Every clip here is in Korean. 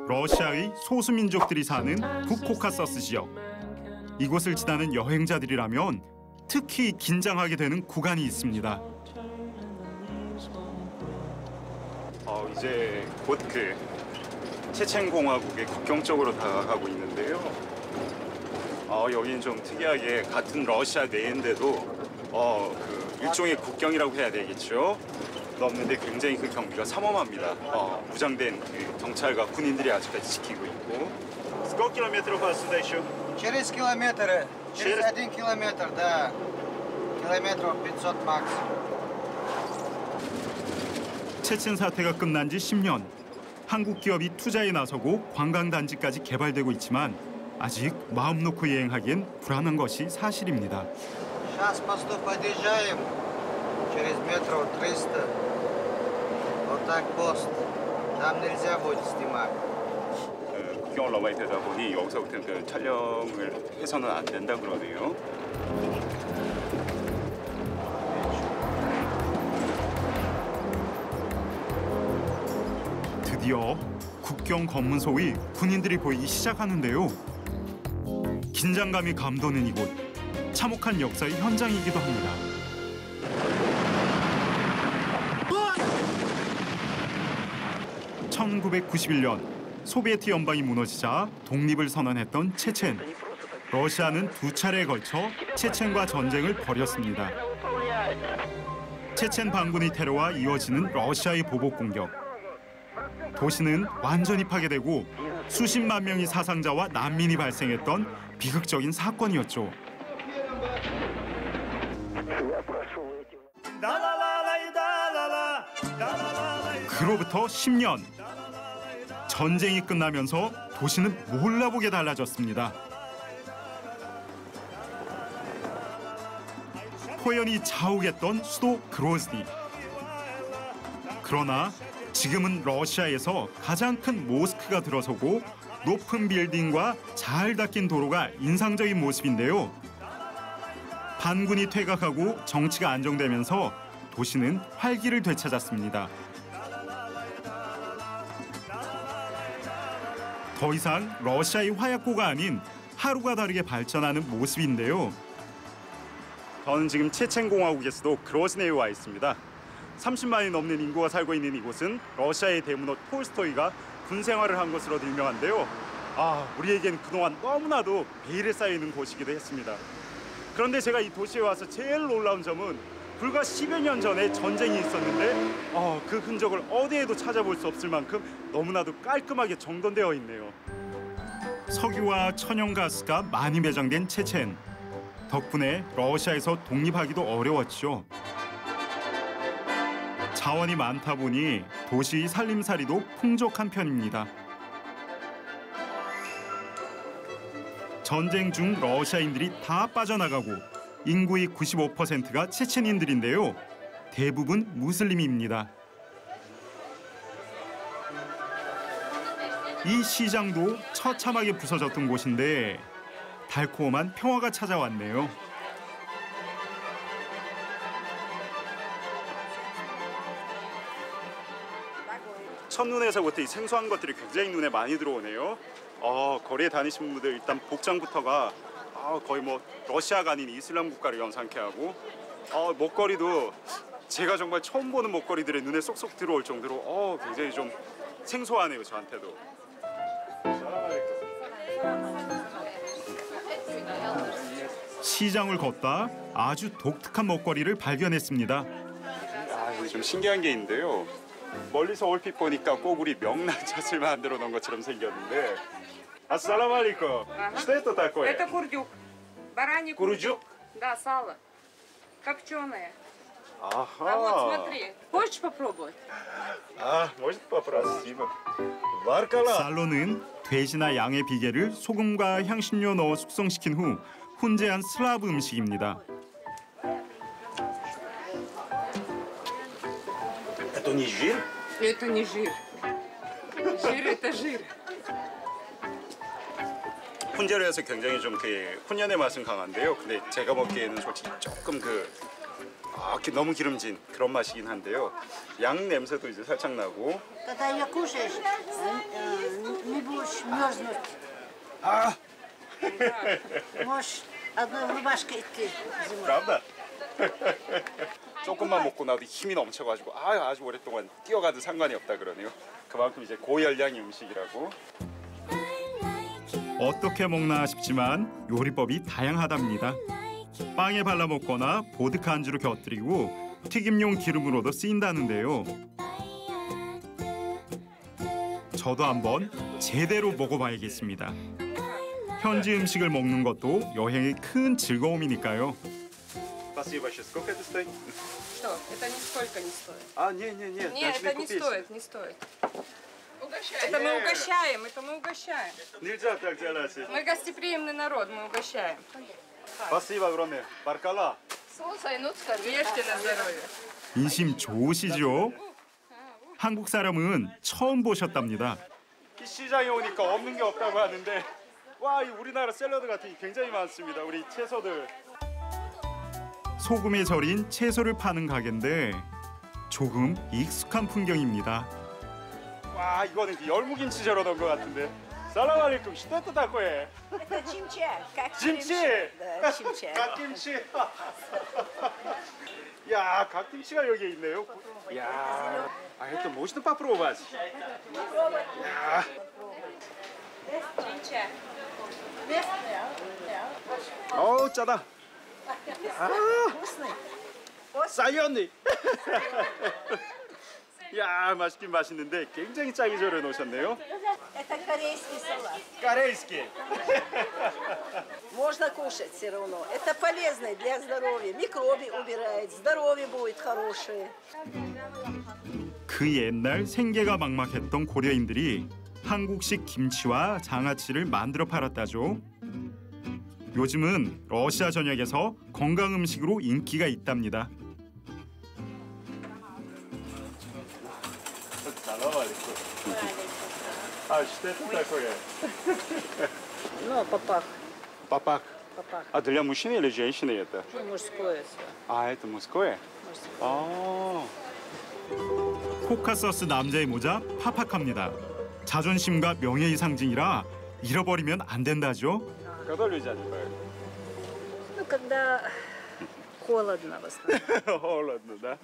러시아의 소수민족들이 사는 북코카서스 지역. 이곳을 지나는 여행자들이라면 특히 긴장하게 되는 구간이 있습니다. 이제 곧 그 체첸 공화국의 국경 쪽으로 다가가고 있는데요. 여기는 좀 특이하게 같은 러시아 내인데도 그 일종의 국경이라고 해야 되겠죠. 넘는데 굉장히 그 경비가 삼엄합니다. 무장된 그 경찰과 군인들이 아직까지 지키고 있고. Сколько километров отсюда еще? Через километр. Через 1 километр, да. Километров 500 макс. 체첸 사태가 끝난 지 10년. 한국 기업이 투자에 나서고 관광단지까지 개발되고 있지만 아직 마음 놓고 여행하기엔 불안한 것이 사실입니다. Сейчас посту подъезжаем. Через метров 300. Вот так пост. Там нельзя будет снимать. 국경을 넘어야 되다 보니 여기서부터는 촬영을 해서는 안 된다 그러네요. 드디어 국경 검문소 위 군인들이 보이기 시작하는데요. 긴장감이 감도는 이곳, 참혹한 역사의 현장이기도 합니다. (1991년) 소비에트 연방이 무너지자 독립을 선언했던 체첸. 러시아는 2차례에 걸쳐 체첸과 전쟁을 벌였습니다. 체첸 반군의 테러와 이어지는 러시아의 보복 공격. 도시는 완전히 파괴되고 수십만 명의 사상자와 난민이 발생했던 비극적인 사건이었죠. 그로부터 10년. 전쟁이 끝나면서 도시는 몰라보게 달라졌습니다. 포연이 자욱했던 수도 그로즈니. 그러나 지금은 러시아에서 가장 큰 모스크가 들어서고 높은 빌딩과 잘 닦인 도로가 인상적인 모습인데요. 반군이 퇴각하고 정치가 안정되면서 도시는 활기를 되찾았습니다. 더 이상 러시아의 화약고가 아닌 하루가 다르게 발전하는 모습인데요. 저는 지금 체첸 공화국의 수도 그로즈네에 와 있습니다. 30만이 넘는 인구가 살고 있는 이곳은 러시아의 대문호 톨스토이가 군 생활을 한 곳으로 유명한데요. 우리에겐 그동안 너무나도 베일에 쌓여있는 곳이기도 했습니다. 그런데 제가 이 도시에 와서 제일 놀라운 점은 불과 10여 년 전에 전쟁이 있었는데 그 흔적을 어디에도 찾아볼 수 없을 만큼 너무나도 깔끔하게 정돈되어 있네요. 석유와 천연가스가 많이 매장된 체첸. 덕분에 러시아에서 독립하기도 어려웠죠. 자원이 많다 보니 도시 살림살이도 풍족한 편입니다. 전쟁 중 러시아인들이 다 빠져나가고 인구의 95%가 체첸인들인데요. 대부분 무슬림입니다. 이 시장도 처참하게 부서졌던 곳인데 달콤한 평화가 찾아왔네요. 첫눈에서부터 이 생소한 것들이 굉장히 눈에 많이 들어오네요. 거리에 다니시는 분들 일단 복장부터가 거의 뭐 러시아가 아닌 이슬람 국가를 연상케 하고 목걸이도 제가 정말 처음 보는 목걸이들이 눈에 쏙쏙 들어올 정도로 굉장히 좀 생소하네요, 저한테도. 시장을 걷다 아주 독특한 먹거리를 발견했습니다. 여기 좀 신기한 게 있는데요. 멀리서 얼핏 보니까 꼬구리 명란젓을 만들어 놓은 것처럼 생겼는데. Ассаламу алейкум. Что это такое? Это курдюк. Бараний Курдюк? Да, сало. Копченое. 아하. А вот смотри. Хочешь попробовать? может попробовать. Баркала. 살로는 돼지나 양의 비계를 소금과 향신료 넣어 숙성시킨 후 훈제한 슬라브 음식입니다. Это не жир? Это не жир. Жир это жир. 훈제로 해서 굉장히 좀 그 훈연의 맛은 강한데요. 근데 제가 먹기에는 솔직히 조금 너무 기름진 그런 맛이긴 한데요. 양 냄새도 이제 살짝 나고. Когда ее кушаешь, не будешь мерзнуть. Можешь одной рубашкой идти зимой. правда? 조금만 먹고 나도 힘이 넘쳐가지고 아주 오랫동안 뛰어가도 상관이 없다 그러네요. 그만큼 이제 고열량의 음식이라고. 어떻게 먹나 싶지만 요리법이 다양하답니다. 빵에 발라 먹거나 보드카 안주로 곁들이고 튀김용 기름으로도 쓰인다는데요. 저도 한번 제대로 먹어봐야겠습니다. 현지 음식을 먹는 것도 여행의 큰 즐거움이니까요. Спасибо. Сколько это стоит? Что? Это нисколько не стоит. Нет. Нет, это не стоит, не стоит. Это мы угощаем, это мы угощаем. Нельзя так делать. Мы гостеприимный народ, мы угощаем. Спасибо огромное. Баркала. Ешьте на здоровье. 인심 좋으시죠? 한국 사람은 처음 보셨답니다. 이 시장에 오니까 없는 게 없다고 하는데 와, 이 우리나라 샐러드 같은 게 굉장히 많습니다. 우리 채소들. 소금에 절인 채소를 파는 가게인데 조금 익숙한 풍경입니다. 와, 이거는 열무김치 절여 넣은 것 같은데. 살람 알레이쿰. 시대도 такое. Это чимча. Как 김치. Да, чимча. 갓김치. 야, 갓김치가 여기에 있네요. 야, это можно попробовать? 야. 짜다. 쌀연이. 야, 맛있긴 맛있는데 굉장히 짜게 절여 놓으셨네요. Это корейский салат. 까레이스키. Можно кушать все равно. Это полезно для здоровья. Микробы убирает, здоровье будет хорошее. 그 옛날 생계가 막막했던 고려인들이 한국식 김치와 장아찌를 만들어 팔았다죠. 요즘은 러시아 전역에서 건강 음식으로 인기가 있답니다. 아, что такое? Ну, попах. Папак. Попах. А для мужчины или женщины это? Мужское все. А, это мужское? 아. 코카서스 남자의 모자 파파카입니다. 자존심과 명예의 상징이라 잃어버리면 안 된다죠. Когда люди одевают? Ну, когда холодно в основном. холодно, да?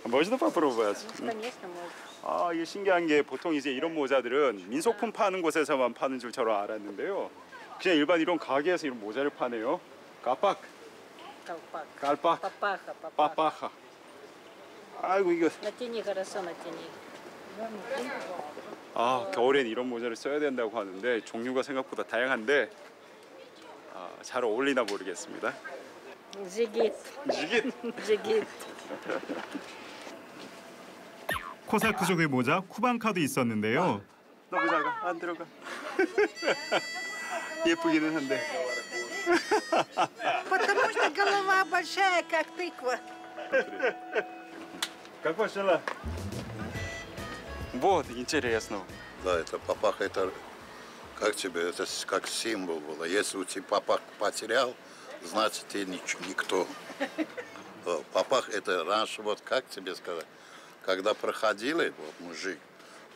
Можно попробовать? Конечно, можно. 아, 이게 신기한 게 보통 이제 이런 모자들은 민속품 파는 곳에서만 파는 줄 저는 알았는데요. 그냥 일반 이런 가게에서 이런 모자를 파네요. 까빡, Колпак. 깔빡, Папаха, папаха. 빠빠하. 아이고 이거. Натяни хорошо, натяни. 아, 겨울엔 이런 모자를 써야 된다고 하는데 종류가 생각보다 다양한데 잘 어울리나 모르겠습니다. Джигит. 지깃. Джигит. 코사크족의 모자 쿠반카도 있었는데요. 너무 작아. 안 들어가. 예쁘기는 한데. Потому что голова большая, как тыква. Как ваша? Вот, интересно. Да, это папаха, это как тебе, это как символ было. Если у тебя папах потерял, значит ты никто. Папах это раньше, вот как тебе сказать, когда проходили, вот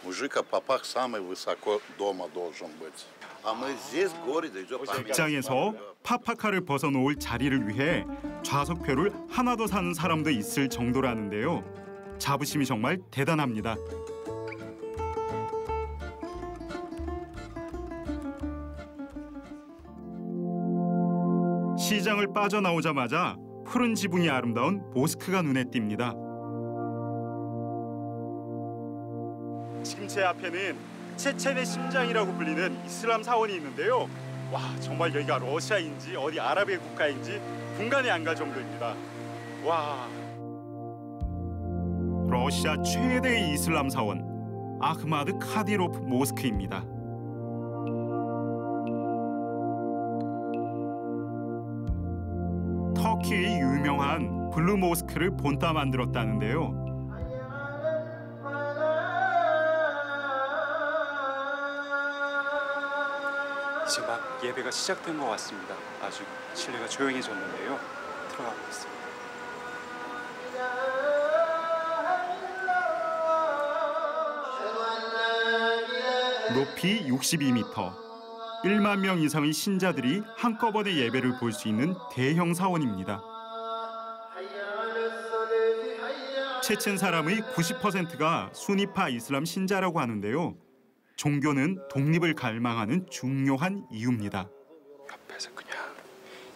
мужик, а папах самый высоко дома должен быть. А мы здесь в городе идем. 극장에서 파파카를 벗어놓을 자리를 위해 좌석표를 하나 더 사는 사람도 있을 정도라는데요. 자부심이 정말 대단합니다. 시장을 빠져나오자마자 푸른 지붕이 아름다운 모스크가 눈에 띕니다. 지금 제 앞에는 체첸의 심장이라고 불리는 이슬람 사원이 있는데요. 와, 정말 여기가 러시아인지 어디 아랍의 국가인지 분간이 안 갈 정도입니다. 와. 러시아 최대의 이슬람 사원 아흐마드 카디로프 모스크입니다. 터키의 유명한 블루 모스크를 본따 만들었다는데요. 이제 막 예배가 시작된 것 같습니다. 아주 실내가 조용해졌는데요. 들어가고 있습니다. 높이 62m, 1만 명 이상의 신자들이 한꺼번에 예배를 볼 수 있는 대형 사원입니다. 체첸 사람의 90%가 수니파 이슬람 신자라고 하는데요. 종교는 독립을 갈망하는 중요한 이유입니다. 옆에서 그냥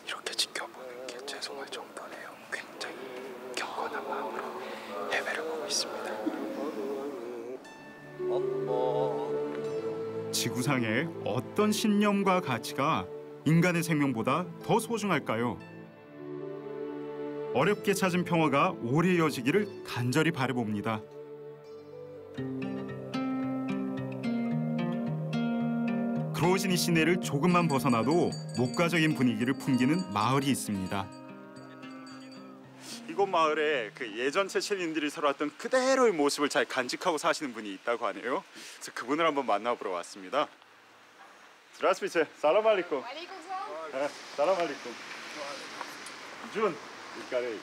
이렇게 지켜보는 게 죄송할 정도네요. 굉장히 경건한 마음으로 예배를 보고 있습니다. 지구상의 어떤 신념과 가치가 인간의 생명보다 더 소중할까요? 어렵게 찾은 평화가 오래 이어지기를 간절히 바라봅니다. 그로즈니 시내를 조금만 벗어나도 목가적인 분위기를 풍기는 마을이 있습니다. 이곳 마을에 그 예전 체첸인들이 살았던 그대로의 모습을 잘 간직하고 사시는 분이 있다고 하네요. 그래서 그분을 한번 만나보러 왔습니다. Здравствуйте. Салам алейкум. Салам алейкум. Джун. Корей.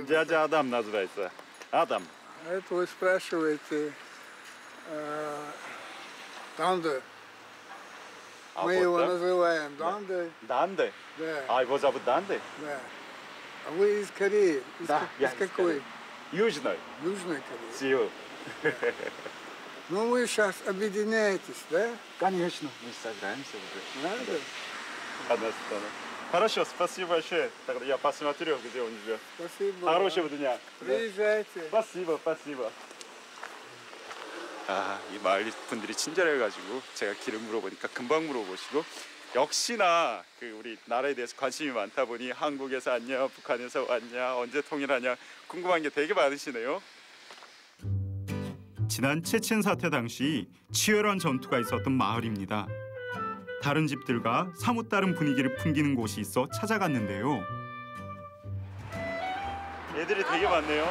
Дядя Адам называется. Адам. Это вы спрашиваете Данде. Мы его называем Данде. Данде? Да. А его зовут Данде? Да. А вы из Кореи? Да, я из из какой? Южной. Южной Кореи. Сеул. Ну вы сейчас объединяетесь, да? Конечно. Мы собираемся уже. Надо? Одна страна. Хорошо, спасибо большое. Тогда я посмотрю, где он живет. Спасибо. Хорошего дня. Приезжайте. Спасибо, спасибо. 아, 이 마을 분들이 친절해가지고 제가 길을 물어보니까 금방 물어보시고 역시나 그 우리 나라에 대해서 관심이 많다 보니 한국에서 왔냐, 북한에서 왔냐, 언제 통일하냐 궁금한 게 되게 많으시네요. 지난 체첸 사태 당시 치열한 전투가 있었던 마을입니다. 다른 집들과 사뭇 다른 분위기를 풍기는 곳이 있어 찾아갔는데요. 애들이 되게 많네요.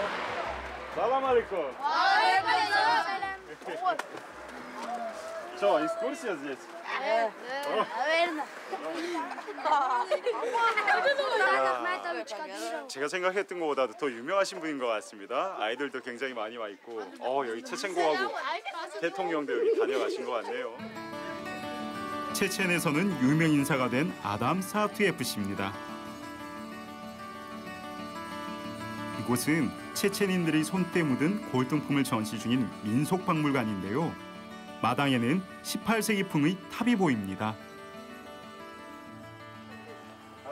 살람 алейкум. Что, экскурсия здесь? 제가 생각했던 것보다도 더 유명하신 분인 것 같습니다. 아이들도 굉장히 많이 와 있고, 여기 체첸공화국 대통령도 여기 다녀가신 것 같네요. 체첸에서는 유명 인사가 된 아담 사투예프 씨입니다. 이곳은 체첸인들의 손때 묻은 골동품을 전시 중인 민속박물관인데요. 마당에는 18세기풍의 탑이 보입니다.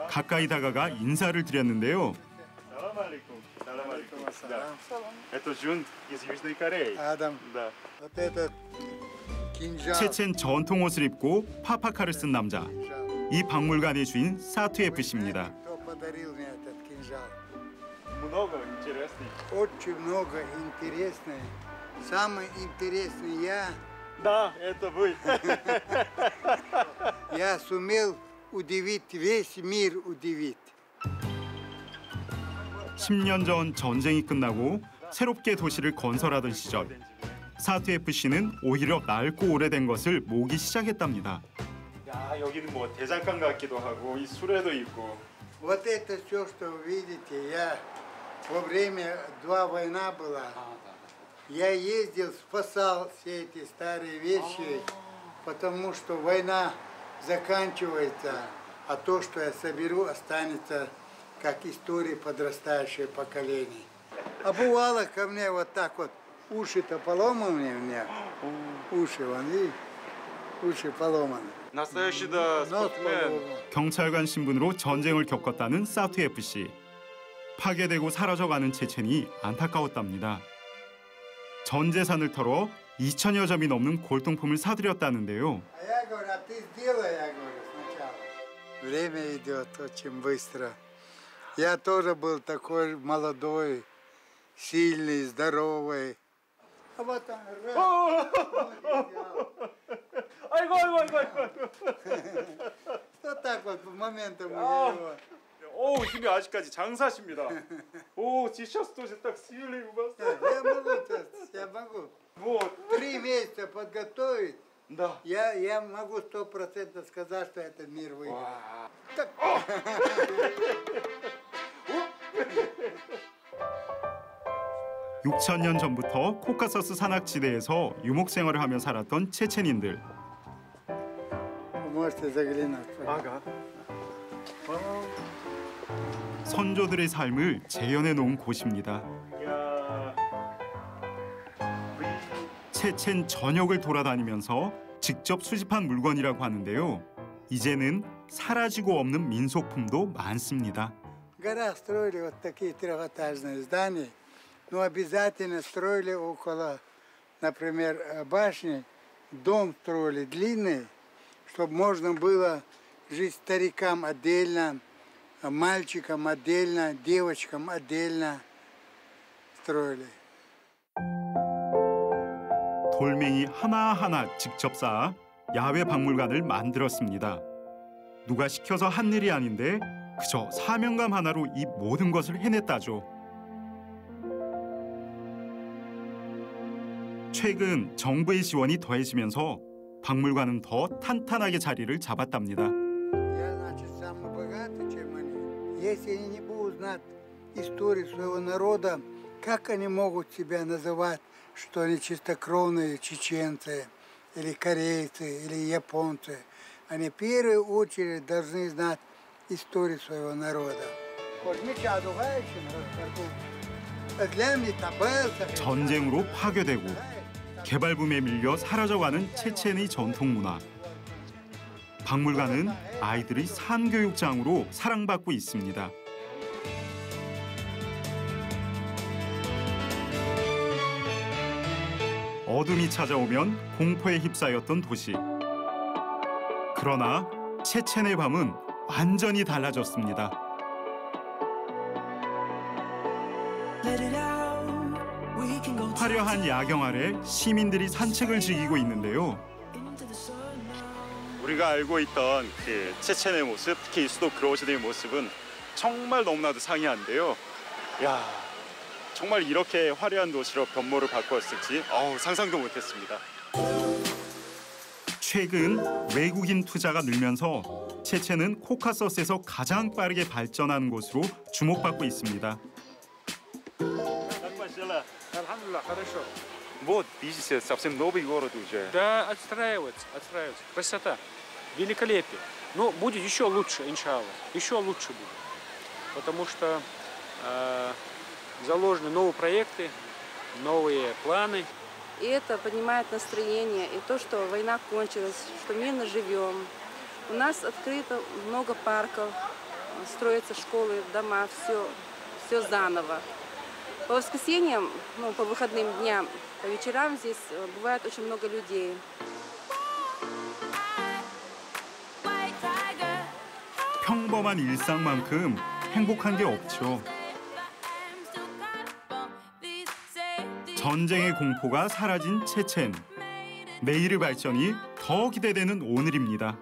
가까이 다가가 인사를 드렸는데요. Салам алейкум. Салам алейкум. Да. Это Джун из Южной Кореи. Адам. Да. Вот этот кинжал. 체첸 전통 옷을 입고 파파카를 쓴 남자. 이 박물관의 주인 사투예프 씨입니다. Кто подарил мне этот кинжал? Много интересных. Очень много интересного. Самое интересное Да, это вы. я сумел удивить, весь мир удивить. 10년 전 전쟁이 끝나고 새롭게 도시를 건설하던 시절 사투예프 씨는 오히려 낡고 오래된 것을 모으기 시작했답니다. 야, 여기는 뭐 대장간 같기도 하고 이 수레도 있고. Вот это все, что вы видите, я во время война была. Я ездил, спасал все эти старые вещи, потому что война заканчивается, а то, что я соберу, останется как история подрастающего поколения. А бывало ко мне вот так вот, уши-то поломаны у меня, уши, вон, видишь, уши поломаны. Настоящий да спортсмен. 경찰관 신분으로 전쟁을 겪었다는 사투예프 씨. 파괴되고 사라져가는 체첸이 안타까웠답니다. 전 재산을 털어 2천여 점이 넘는 골동품을 사들였다는데요. А я говорю, а ты сделай, я говорю, сначала. Время идет очень быстро. Я тоже был такой молодой, сильный, здоровый. А вот он 아이고. вот так вот моментом его. 오, 힘이 아직까지 장사십니다. 오, сейчас тоже так сильный у вас. Я могу. Вот. 3 месяца подготовить. Да. Я могу 100% сказать, что этот мир выиграл. 6,000년 전부터 코카서스 산악지대에서 유목 생활을 하며 살았던 체첸인들. Можете заглянуть. 선조들의 삶을 재현해 놓은 곳입니다. 체첸 전역을 돌아다니면서 직접 수집한 물건이라고 하는데요. 이제는 사라지고 없는 민속품도 많습니다. В горах строили вот такие трехэтажные здания, но обязательно строили около, например, башни, дом строили длинный, чтобы можно было жить старикам отдельно, мальчикам отдельно, девочкам отдельно строили. 돌멩이 하나하나 직접 쌓아 야외 박물관을 만들었습니다. 누가 시켜서 한 일이 아닌데 그저 사명감 하나로 이 모든 것을 해냈다죠. 최근 정부의 지원이 더해지면서 박물관은 더 탄탄하게 자리를 잡았답니다. Я, значит, самый богатый, чем они. Если они не будут знать историю своего народа, как они могут себя называть, что они чистокровные чеченцы, или корейцы, или японцы? Они в первую очередь должны знать историю своего народа. 전쟁으로 파괴되고 개발붐에 밀려 사라져가는 체첸의 전통 문화. 박물관은 아이들의 산교육장으로 사랑받고 있습니다. 어둠이 찾아오면 공포에 휩싸였던 도시. 그러나 체첸의 밤은 완전히 달라졌습니다. 화려한 야경 아래 시민들이 산책을 즐기고 있는데요. 우리가 알고 있던 그 체첸의 모습, 특히 수도 그로즈니의 모습은 정말 너무나도 상이한데요. 야, 정말 이렇게 화려한 도시로 변모를 바꾸었을지 상상도 못했습니다. 최근 외국인 투자가 늘면서 체첸은 코카서스에서 가장 빠르게 발전한 곳으로 주목받고 있습니다. Alhamdulillah, хорошо. Вот, видите, совсем новый город уже. Да, отстраивается. Красота, великолепие. Но будет еще лучше, иншаллах. Еще лучше будет. Потому что заложены новые проекты, новые планы. И это поднимает настроение, и то, что война кончилась, что мирно живем. У нас открыто много парков, строятся школы, дома, все заново. По воскресеньям, по выходным дням, по вечерам здесь бывает очень много людей. 평범한 일상만큼 행복한 게 없죠. 전쟁의 공포가 사라진 체첸. 내일의 발전이 더 기대되는 오늘입니다.